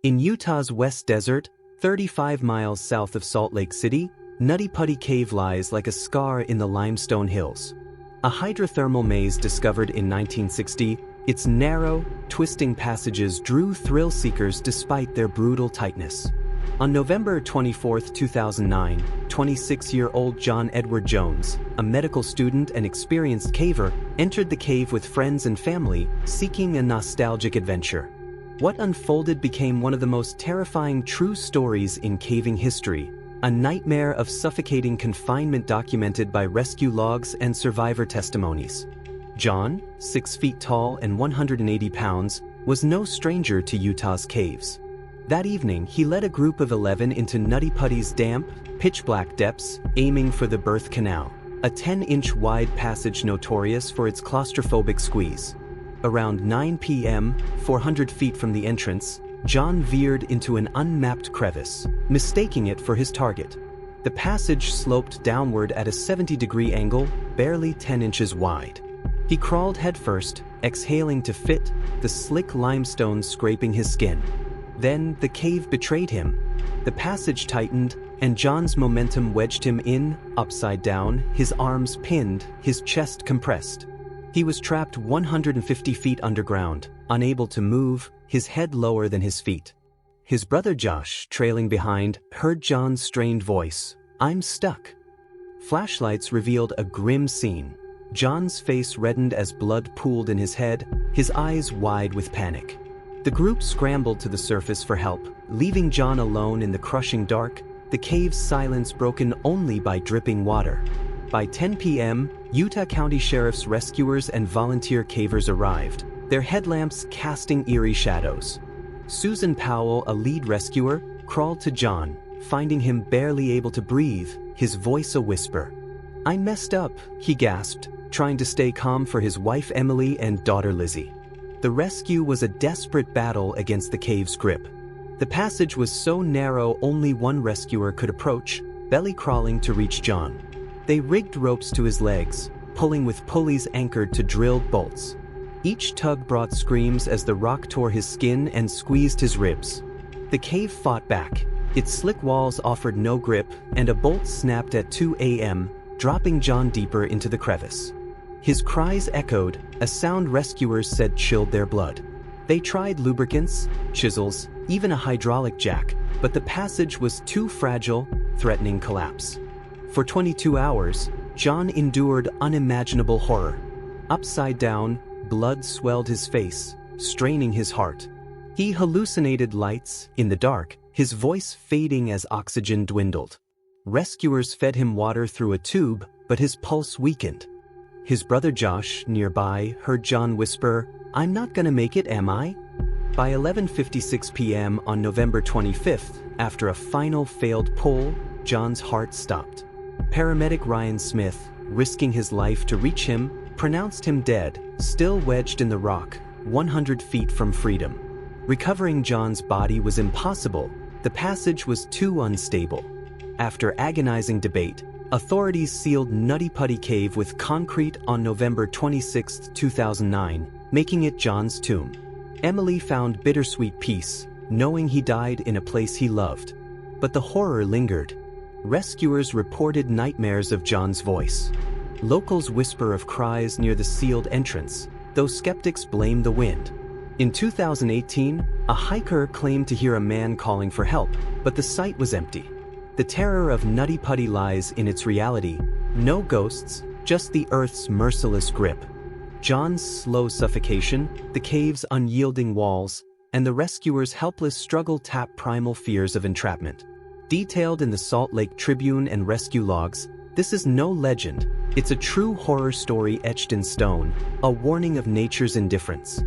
In Utah's West Desert, 35 miles south of Salt Lake City, Nutty Putty Cave lies like a scar in the limestone hills. A hydrothermal maze discovered in 1960, its narrow, twisting passages drew thrill seekers despite their brutal tightness. On November 24, 2009, 26-year-old John Edward Jones, a medical student and experienced caver, entered the cave with friends and family, seeking a nostalgic adventure. What unfolded became one of the most terrifying true stories in caving history, a nightmare of suffocating confinement documented by rescue logs and survivor testimonies. John, 6 feet tall and 180 pounds, was no stranger to Utah's caves. That evening, he led a group of 11 into Nutty Putty's damp, pitch-black depths, aiming for the birth canal, a 10-inch wide passage notorious for its claustrophobic squeeze. Around 9 p.m., 400 feet from the entrance, John veered into an unmapped crevice, mistaking it for his target. The passage sloped downward at a 70-degree angle, barely 10 inches wide. He crawled headfirst, exhaling to fit, the slick limestone scraping his skin. Then the cave betrayed him. The passage tightened, and John's momentum wedged him in, upside down, his arms pinned, his chest compressed. He was trapped 150 feet underground, unable to move, his head lower than his feet. His brother Josh, trailing behind, heard John's strained voice, "I'm stuck." Flashlights revealed a grim scene. John's face reddened as blood pooled in his head, his eyes wide with panic. The group scrambled to the surface for help, leaving John alone in the crushing dark, the cave's silence broken only by dripping water. By 10 p.m., Utah County Sheriff's rescuers and volunteer cavers arrived, their headlamps casting eerie shadows. Susan Powell, a lead rescuer, crawled to John, finding him barely able to breathe, his voice a whisper. "I messed up," he gasped, trying to stay calm for his wife Emily and daughter Lizzie. The rescue was a desperate battle against the cave's grip. The passage was so narrow only one rescuer could approach, belly crawling to reach John. They rigged ropes to his legs, pulling with pulleys anchored to drilled bolts. Each tug brought screams as the rock tore his skin and squeezed his ribs. The cave fought back. Its slick walls offered no grip, and a bolt snapped at 2 a.m., dropping John deeper into the crevice. His cries echoed, a sound rescuers said chilled their blood. They tried lubricants, chisels, even a hydraulic jack, but the passage was too fragile, threatening collapse. For 22 hours, John endured unimaginable horror. Upside down, blood swelled his face, straining his heart. He hallucinated lights, in the dark, his voice fading as oxygen dwindled. Rescuers fed him water through a tube, but his pulse weakened. His brother Josh, nearby, heard John whisper, "I'm not gonna make it, am I?" By 11:56 p.m. on November 25th, after a final failed pull, John's heart stopped. Paramedic Ryan Smith, risking his life to reach him, pronounced him dead, still wedged in the rock, 100 feet from freedom. Recovering John's body was impossible. The passage was too unstable. After agonizing debate, authorities sealed Nutty Putty Cave with concrete on November 26, 2009, making it John's tomb. Emily found bittersweet peace, knowing he died in a place he loved. But the horror lingered. Rescuers reported nightmares of John's voice. Locals whisper of cries near the sealed entrance, though skeptics blame the wind. In 2018, a hiker claimed to hear a man calling for help, but the site was empty. The terror of Nutty Putty lies in its reality, no ghosts, just the earth's merciless grip. John's slow suffocation, the cave's unyielding walls, and the rescuers' helpless struggle tap primal fears of entrapment. Detailed in the Salt Lake Tribune and rescue logs, this is no legend, it's a true horror story etched in stone, a warning of nature's indifference.